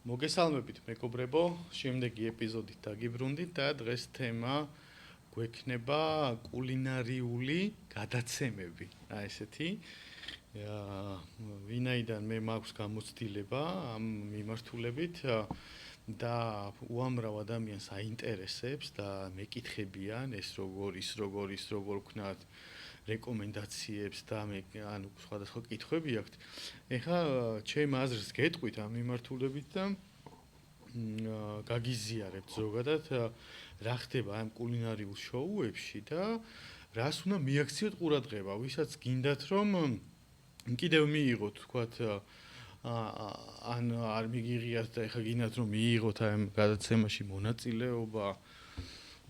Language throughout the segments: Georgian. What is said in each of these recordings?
მოგესალმებით მეგობრებო, შემდეგი ეპიზოდით დაგიბრუნდით და დღეს თემა გვექნება კულინარიული გადაცემები. ესეთი. ვინაიდან მე მაქვს გამოცდილება ამ მიმართულებით და უამრავ ადამიანს აინტერესებს და მეკითხებიან ეს როგორ ვქნათ რეკომენდაციებს და მე ანუ სხვადასხვა კითხვები აქვთ. ეხლა ჩემ აზრს გეტყვით ამ მიმართულებით და გაგიზიარებთ ზოგადად რა ხდება ამ კულინარიულ შოუებში და რას უნდა მიაქციოთ ყურადღება, ვისაც გინდათ რომ კიდევ მიიღოთ თქვათ ან არ მიგიღიათ და ეხლა გინდათ რომ მიიღოთ ამ გადაცემაში მონაწილეობა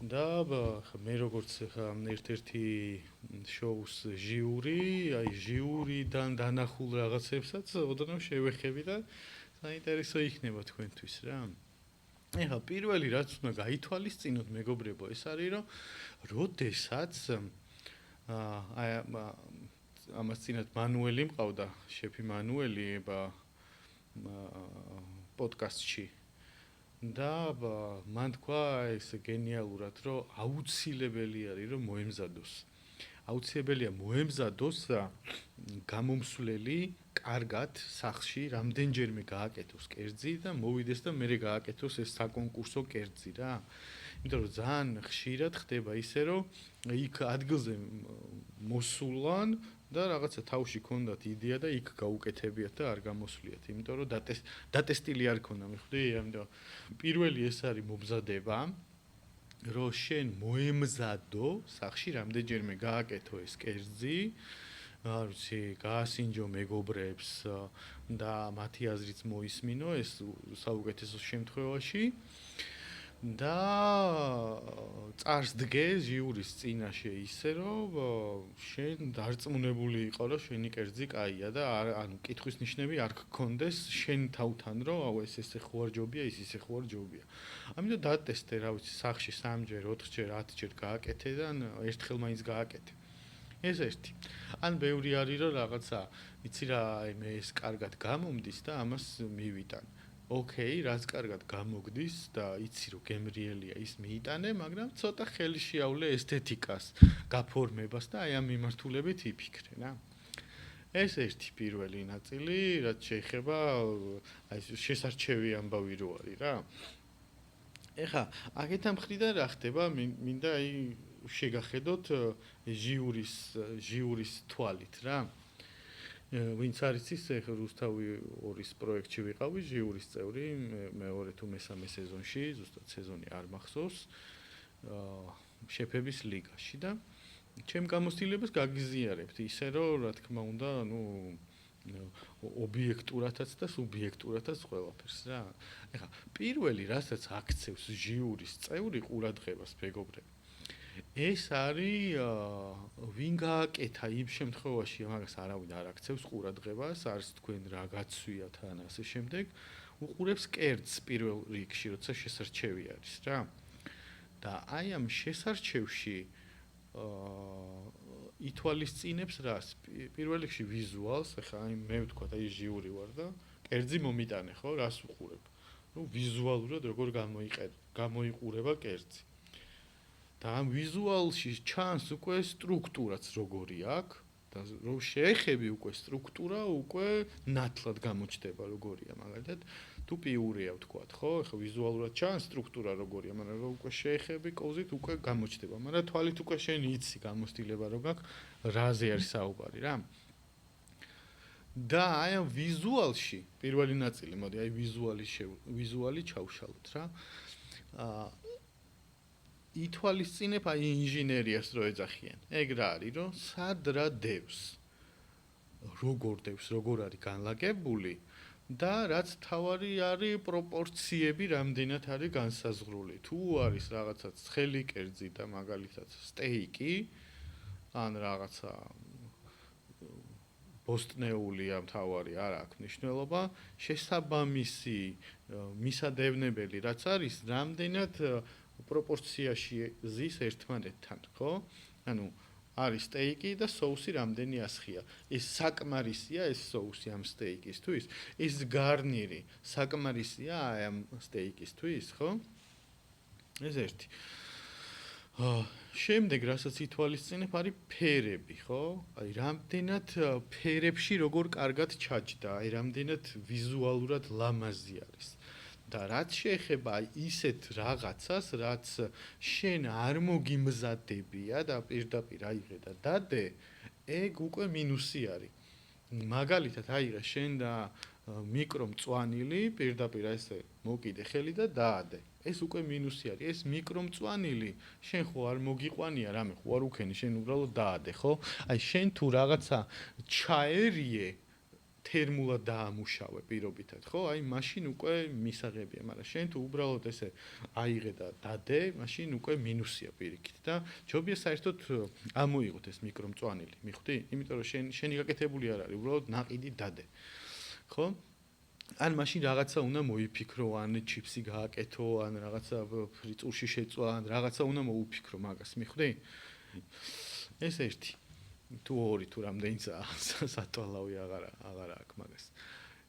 და მე როგორც ხა ერთ-ერთი შოუს ჟიურიდან დანახულ რაღაცებსაც ოდნავ შევეხები და საინტერესო იქნება თქვენთვის რა. ეხლა პირველი რაც უნდა გაითვალისწინოთ მეგობრებო, ეს არის რომ როდესაც ამას წინათ მანუელი მყავდა, შეფი მანუელი პოდკასტში და მან თქვა ეს გენიალურად რომ აუცილებელი არის რომ მოემზადოს. აუცილებელია მოემზადოს გამომსვლელი კარგად სახში რამდენჯერმე გააკეთოს კერძი და მოვიდეს და მერე გააკეთოს ეს საკონკურსო კერძი რა. იმიტომ რომ ძალიან ხშირად ხდება ისე რომ იქ ადგილზე მოსულან და რაღაცა თავში ქონდათ იდეა და იქ გაუკეთებიათ და არ გამოსვლიათ. იმიტომ რომ დატესტილი არ ქონდა, მიხვდი? ამიტომ პირველი ეს არის მომზადება, რომ შენ მოემზადო სახში რამდენჯერმე გააკეთო ეს კერძი, არ ვიცი, გაასინჯო მეგობრებს და მათი აზრიც მოისმინო ეს საუკეთესო შემთხვევაში და წარს დგე ჟიურის წინაშე ისე რომ შენ დარწმუნებული იყო რომ შენი კერძი კაია და ანუ კითხვის ნიშნები არ გქონდეს შენ თავთან რომ აუ ეს ესე ხო არ ჯობია, ის ისე ხო არ ჯობია. ამიტომ დატესტე რა ვიცი სახში 3-ჯერ, 4-ჯერ, 10-ჯერ გააკეთე და ერთხელ მაინც გააკეთე. ეს ერთი. ან ბევრი არის რომ რაღაცა იცი რა მე ეს კარგად გამომდის და ამას მივიტან. ოკეი, რაც კარგად გამოგდის და იცი რომ გემრიელია ის მიიტანე, მაგრამ ცოტა ხელი შეავლე ესთეტიკას, გაფორმებას და აი ამ მიმართულებით იფიქრე რა. ეს ერთი პირველი ნაწილი, რაც შეეხება აი შესარჩევი ამბავი რო არის რა. ეხლა აქეთან მხრიდან რა ხდება, მინდა აი შეგახედოთ ჟიურის თვალით რა. ვინც არის ის რუსთავი 2-ის პროექტში ვიყავი ჟიურის წევრი, მეორე თუ მესამე სეზონში, ზუსტად სეზონი არ მახსოვს, შეფების ლიგაში და ჩემ გამოცდილებას გაგიზიარებთ ისე რომ რა თქმა უნდა, ობიექტურათაც და სუბიექტურათაც ყველაფერს რა. ეხლა პირველი რასაც აქცევს ჟიურის წევრი ყურადღებას მეგობრები, ეს არის ვინ გააკეთა იმ შემთხვევაში, მაგას არავინ არ აქცევს ყურადღებას, არის თქვენ რა გაცვიათ ან ასე შემდეგ, უყურებს კერძს პირველ რიგში, როცა შესარჩევი არის რა. და აი ამ შესარჩევში ითვალისწინებს რას? პირველ რიგში ვიზუალს, ახლა აი მე ვთქვა და ის ჟიური ვარ და კერძი მომიტანე, ხო, რას უყურებ? ვიზუალურად როგორ გამოიყურება კერძი. და ამ ვიზუალში ჩანს უკვე სტრუქტურაც როგორი აქვს და რომ შეეხები უკვე სტრუქტურა უკვე ნათლად გამოჩნდება როგორია მაგალითად თუ პიურია ვთქვათ ხო ეხლა ვიზუალურად ჩანს სტრუქტურა როგორია მაგრამ რომ უკვე შეეხები კოზით უკვე გამოჩნდება მაგრამ თვალით უკვე შენ იცი გამოცდილება რო გაქვს რაზე არის საუბარი რა და აი ამ ვიზუალში პირველი ნაწილი მოდი აი ვიზუალი ჩავშალოთ რა ითვალისწინებ აი ინჟინერიას რო ეძახიან. ეგ რა არის, რომ სად რა დევს. როგორ დევს, როგორ არის განლაგებული და რაც თავარი არის პროპორციები რამდენად არის განსაზღვრული. თუ არის რაღაცა ცხელი კერძი და მაგალითად სტეიკი ან რაღაცა ბოსტნეული ამ თავარი არ აქვს მნიშვნელობა, შესაბამისი მისადევნებელი რაც არის, რამდენად პროპორციაში ზის ერთმანეთთან, ხო? ანუ არის სტეიკი და соуსი რამდენი ასხია. ეს საკმარისია ეს соуსი ამ სტეიკისთვის? ეს გარნირი საკმარისია ამ სტეიკისთვის, ხო? ეს ერთი. შემდეგ რასაც ითვალისწინებ არის ფერები, ხო? აი რამდენად ფერებში როგორ კარგად ჩაჯდა, აი რამდენად ვიზუალურად ლამაზი არის. და რაც შეეხება ისეთ რაღაცას, რაც შენ არ მოგიმზადებია და პირდაპირ აიღე და დადე, ეგ უკვე მინუსი არის. მაგალითად აიღე შენ და მიკრომწვანილი, პირდაპირ ესე მოკიდე ხელი და დაადე. ეს უკვე მინუსი არის. ეს მიკრომწვანილი შენ ხო არ მოგიყვანია რამე, ხო არ უქენი, შენ უბრალოდ დაადე, ხო? აი შენ თუ რაღაცა ჩაერიე თერმულად დაამუშავე პირობითად, ხო? აი მაშინ უკვე მისაღებია, მაგრამ შენ თუ უბრალოდ ესე აიღე და დადე, მაშინ უკვე მინუსია პირიქით და ჯობია საერთოდ ამოიღოთ ეს მიკრომწვანილი, მიხვდი? იმიტომ რომ შენი გაკეთებული არ არის, უბრალოდ ნაყიდი დადე. ხო? ან მაშინ რაღაცა უნდა მოიფიქრო, ან ჩიფსი გააკეთო, ან რაღაცა ფრიტურში შეწვა, ან რაღაცა უნდა მოუფიქრო მაგას, მიხვდი? ეს ერთი. თუ ორი თუ რამდენიცაა სათვალავი აღარ აქვს მაგას.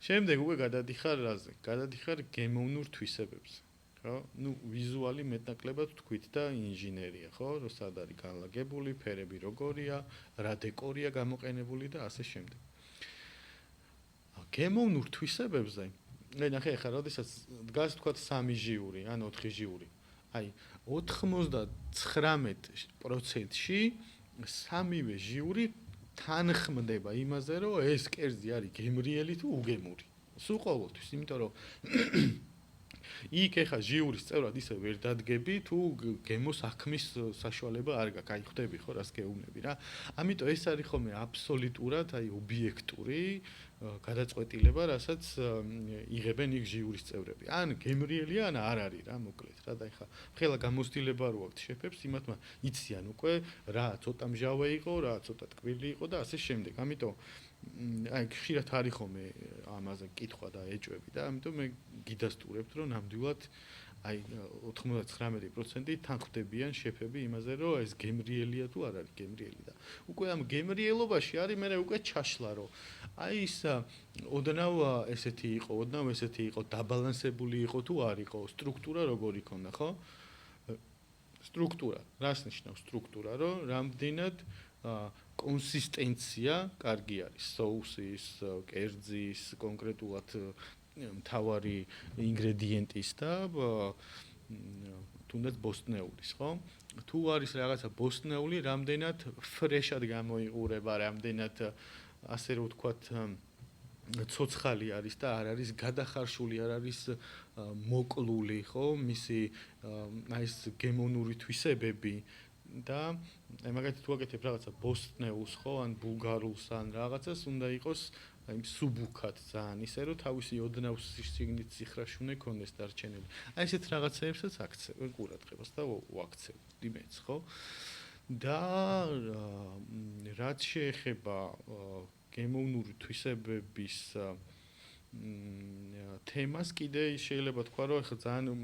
შემდეგ უკვე გადადიხარ რაზე? გადადიხარ გემოვნურ თვისებებზე. ხო? ნუ ვიზუალი მეტნაკლებად თქვით და ინჟინერია, ხო? რომ სად არის განლაგებული, ფერები როგორია, რა დეკორია გამოყენებული და ასე შემდეგ. გემოვნურ თვისებებზე, ნახე ახლა, როდესაც დგას თქვა 3 ჟიური ან 4 ჟიური. აი 99%-ში სამივე ჟიური თანხმდება იმაზე, რომ ეს კერძი არის გემრიელი თუ უგემური. სულ ყოველთვის, იმიტომ რომ იქ ახლა ჟიურის წევრად ისე ვერ დადგები, თუ გემოს აქმის საშუალება არ გაქვს. აი ხვდები ხო რას გეუბნები რა. ამიტომ ეს არის ხომ აბსოლუტურად აი ობიექტური გადაწყვეტილება, რასაც იღებენ იქ ჟიურის წევრები. ან გემრიელია, ან არ არის რა, მოკლედ რა და ეხლა ხელა გამოცდილება რო აქვთ შეფებს, იმათმა იციან უკვე რა ცოტა მჟავე იყო, რა ცოტა ტკბილი იყო და ასე შემდეგ. ამიტომ აი ხშირად არის ხომ ამაზე კითხვა და ეჭვები და ამიტომ მე გიდასტურებთ, რომ ნამდვილად აი 99% თანხმდებიან შეფები იმაზე, რომ ეს გემრიელია თუ არ არის გემრიელი და უკვე ამ გემრიელობაში არის მე უკვე ჩაშლა, რომ აი ის ოდნავ ესეთი იყო, დაბალანსებული იყო თუ არ იყო, სტრუქტურა როგორი ქონდა, ხო? სტრუქტურა, რას ნიშნავს სტრუქტურა, რომ რამდენად კონსისტენცია კარგი არის, соуსის, კერძის, კონკრეტულად მთავარი ინგრედიენტის და თუნდაც ბოსტნეულის, ხო? თუ არის რაღაცა ბოსტნეული, რამდენად ფრეშად გამოიყურება, რამდენად ასე რომ ვთქვათ ცოცხალი არის და არ არის გადახარშული, არ არის მოკლული, ხო? მისი აი ეს გემოვნური თვისებები და აი მაგათი თუ აკეთებ რაღაცა ბოსტნეულს, ხო, ან ბულგარულს, ან რაღაცას უნდა იყოს აი სუბუქად ძალიან ისე რომ თავისი ოდნავ სიგნით სიხრაშუნე კონდეს დარჩენილი. აი ესეთ რაღაცეებსაც აქცევ ყურადღებას და ვაქცევდი მეც, ხო? და რაც შეეხება გემოვნური თვისებების თემას კიდე შეიძლება თქვა რომ ახლა ძალიან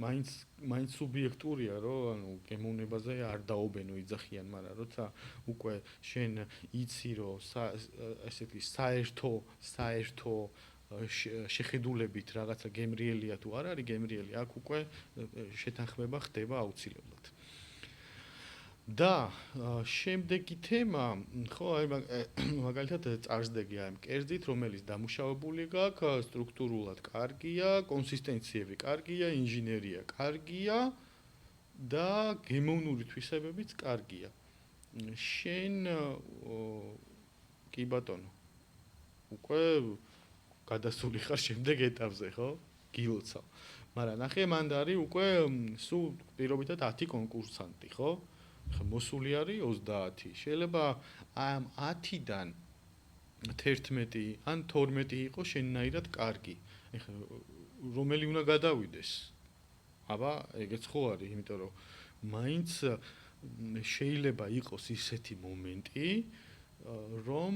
მაინც სუბიექტურია რომ ანუ გემოვნებაზე არ დაობენო იძახიან, მაგრამ როცა უკვე შენ იცი რომ ესეთი საერთო შეხედულებით რაღაცა გემრიელია თუ არ არის გემრიელი, აქ უკვე შეთანხმება ხდება აუცილებლად. და შემდეგი თემა, ხო, აი მაგალითად წარსდეგი აი კერძით, რომელიც დამუშავებული გაქვს, სტრუქტურულად კარგია, კონსისტენციები კარგია, ინჟინერია კარგია და გემოვნური თვისებებიც კარგია. შენ კი ბატონო, უკვე გადასული ხარ შემდეგ ეტაპზე, ხო? გილოცავ. მაგრამ ნახე, მანდ არის უკვე სულ პირობითად 10 კონკურსანტი, ხო? მოსული არის 30. შეიძლება ამ 10-დან 11 ან 12 იყოს შენნაირად კარგი. ეხლა რომელი უნდა გადავიდეს? აბა, ეგეც ხო არის, იმიტომ რომ მაინც შეიძლება იყოს ისეთი მომენტი, რომ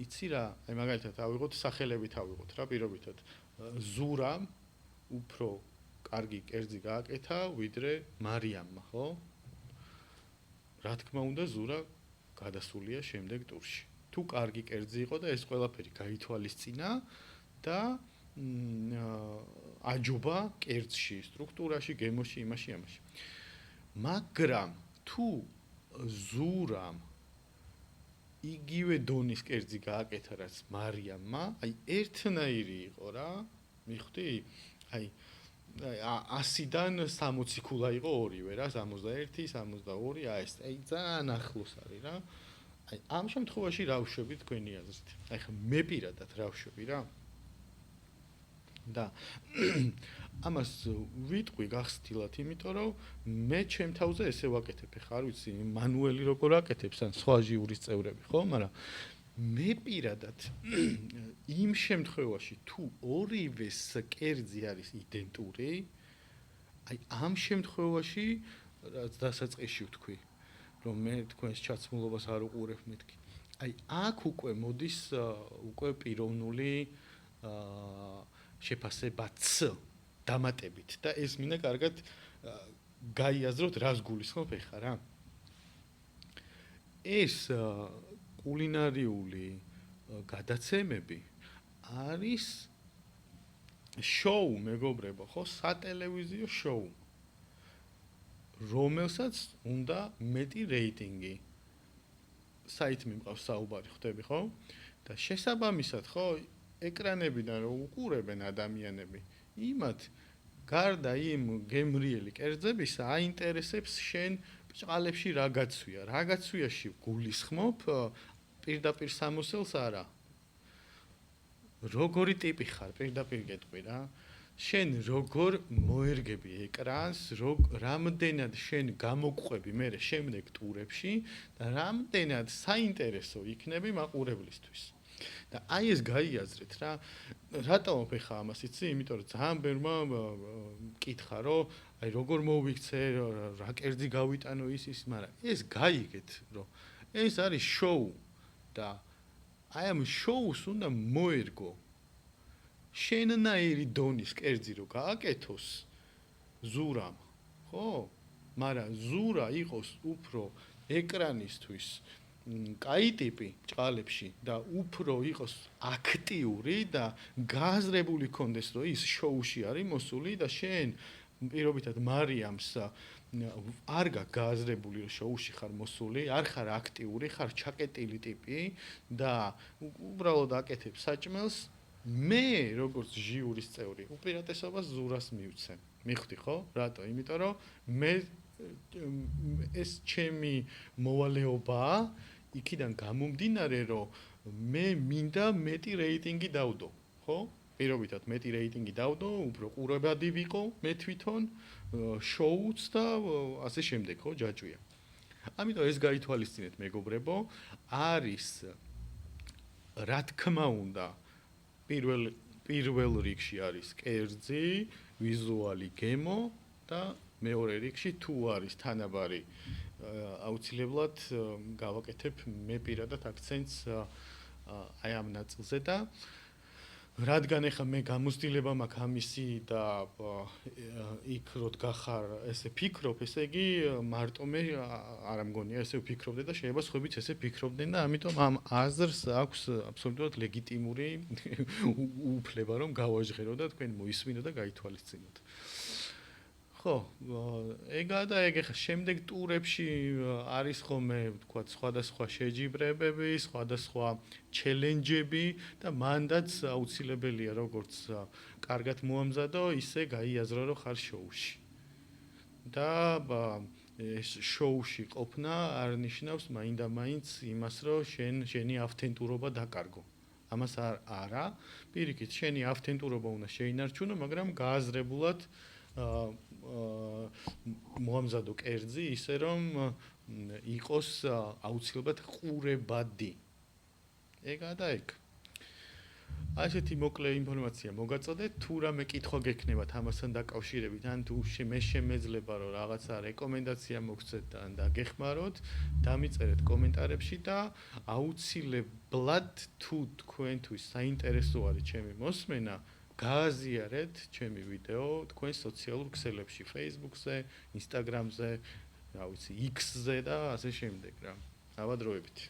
იცი რა, აი მაგალითად ავიღოთ სახელებით ავიღოთ რა, პირობითად ზურამ უფრო კარგი კერძი გააკეთა, ვიდრე მარიამმა, ხო? რა თქმა უნდა, ზურა გადასულია შემდეგ ტურში. თუ კარგი კერძი იყო და ეს ყველაფერი გაითვალისწინა და აჯობა კერძში, სტრუქტურაში, გემოში, იმაში. მაგრამ თუ ზურამ იგივე დონის კერძი გააკეთა რაც მარიამმა, აი ერთნაირი იყო რა, მიხვდი? აი 100-დან 60 ქულა იყო ორივე რა, 61, 62, აი ძალიან ახლოს არის რა. აი ამ შემთხვევაში რა ვშვები თქვენი აზრით? აი ხა მე პირადად რა ვშვები რა? და ამას ვიტყვი გახსtildeად, იმიტომ რომ მე ჩემ თავზე ესე ვაკეთებ, ხა არ ვიცი, მანუელი როგორ აკეთებს ან სხვა ჟიურის წევრები, ხო? მაგრამ მე პირადად იმ შემთხვევაში თუ ორივეს კერძი არის იდენტური, აი ამ შემთხვევაში რაც დასაწყისში ვთქვი, რომ მე თქვენს ჩაცმულობას არ უყურებ მეთქი. აი აქ უკვე მოდის უკვე პიროვნული შეფასებაც დამატებით და ეს მინდა კარგად გაიაზროთ რას გულისხმობ ეხლა რა. ეს კულინარიული გადაცემები არის შოუ, მეგობრებო, ხო, სატელევიზიო შოუ, რომელსაც უნდა მეტი რეიტინგი. საითმი მყავს საუბარი, ხვდები, ხო? და შესაბამისად, ხო, ეკრანებიდან რო უყურებენ ადამიანები, იმათ გარდა იმ გემრიელი კერძებისა აინტერესებს შენ ბჭყალებში რა გაცვია. რა გაცვიაში გულისხმობ პირდაპირ სამოსელს არა. როგორი ტიპი ხარ, პირდაპირ გეტყვი რა. შენ როგორ მოერგები ეკრანს, რამდენად შენ გამოგყვები მე შემდეგ ტურებში და რამდენად საინტერესო იქნები მაყურებლისთვის. და აი ეს გაიაზრეთ რა. რატომ ხა ამას იცი? იმიტომ რომ ძალიან ბევრმა მკითხა რომ აი როგორ მოვიქცე, რა კერძი გავიტანო ის, მაგრამ ეს გაიგეთ რომ ეს არის შოუ და აი ამ შოუს უნდა მოერგო შენნაირი დონის კერძი რო გააკეთოს ზურამ, ხო? მაგრამ ზურა იყოს უფრო ეკრანისთვის კაი ტიპი ბჭყალებში და უფრო იყოს აქტიური და გააზრებული კონდეს რომ ის შოუში არის მოსული და შენ პირობითად მარიამს არ გააზრებული რომ შოუში ხარ მოსული, არ ხარ აქტიური, ხარ ჩაკეტილი ტიპი და უბრალოდ აკეთებ საჭმელს, მე როგორც ჟიურის წევრი უპირატესობას ზურას მივცემ. მიხვდი ხო? რატო? იმიტომ რომ მე ეს ჩემი მოვალეობაა იქიდან გამომდინარე რომ მე მინდა მეტი რეიტინგი დავდო, ხო? პირობითად მეტი რეიტინგი დავდო, უფრო ყურებადი ვიყო მე თვითონ შოუც და ასე შემდეგ, ხო, ჯაჭვია. ამიტომ ეს გაითვალისწინეთ, მეგობრებო, არის რა თქმა უნდა პირველ რიგში არის კერძი, ვიზუალი გემო და მეორე რიგში თუ არის თანაბარი აუცილებლად გავაკეთებ მე პირადად აქცენტს აი ამ ნაწილზე და რადგან ეხა მე გამოცდილება მაქვს ამისი და იქ როდგა ხარ ესე ფიქრობ, ესე იგი მარტო მე არ მგონია ესე ვფიქრობდე და შეიძლება სხვაებიც ესე ფიქრობდნენ და ამიტომ ამ აზრს აქვს აბსოლუტურად ლეგიტიმური უფლება რომ გავაჟღერო და თქვენ მოისმინო და გაითვალისწინოთ. ხო, ეგაა და ეგ ეხა შემდეგ ტურებში არის ხოლმე ვთქვათ სხვადასხვა შეჯიბრებები, სხვადასხვა ჩელენჯები და მანდაც აუცილებელია როგორც კარგად მოამზადო, ისე გაიაზრო რომ ხარ შოუში. და ეს შოუში ყოფნა არ ნიშნავს მაინდა-მაინც იმას რომ შენი ავთენტურობა დაკარგო. ამას არა, პირიქით შენი ავთენტურობა უნდა შეინარჩუნო, მაგრამ გააზრებულად მოამზადო კერძი ისე რომ იყოს აუცილებლად ყურებადი. ეგაა და ეგ. ასეთი მოკლე ინფორმაცია მოგაწოდეთ, თუ რამე კითხვა გექნებათ ამასთან დაკავშირებით, ან თუ მე შემეძლება რომ რაღაცა რეკომენდაცია მოგცეთ ან დაგეხმაროთ, დამიწერეთ კომენტარებში და აუცილებლად თუ თქვენთვის საინტერესო არის ჩემი მოსმენა, გააზიარეთ ჩემი ვიდეო თქვენ სოციალურ ქსელებში, Facebook-ზე, Instagram-ზე, რა ვიცი, X-ზე და ასე შემდეგ რა. თავადროებით.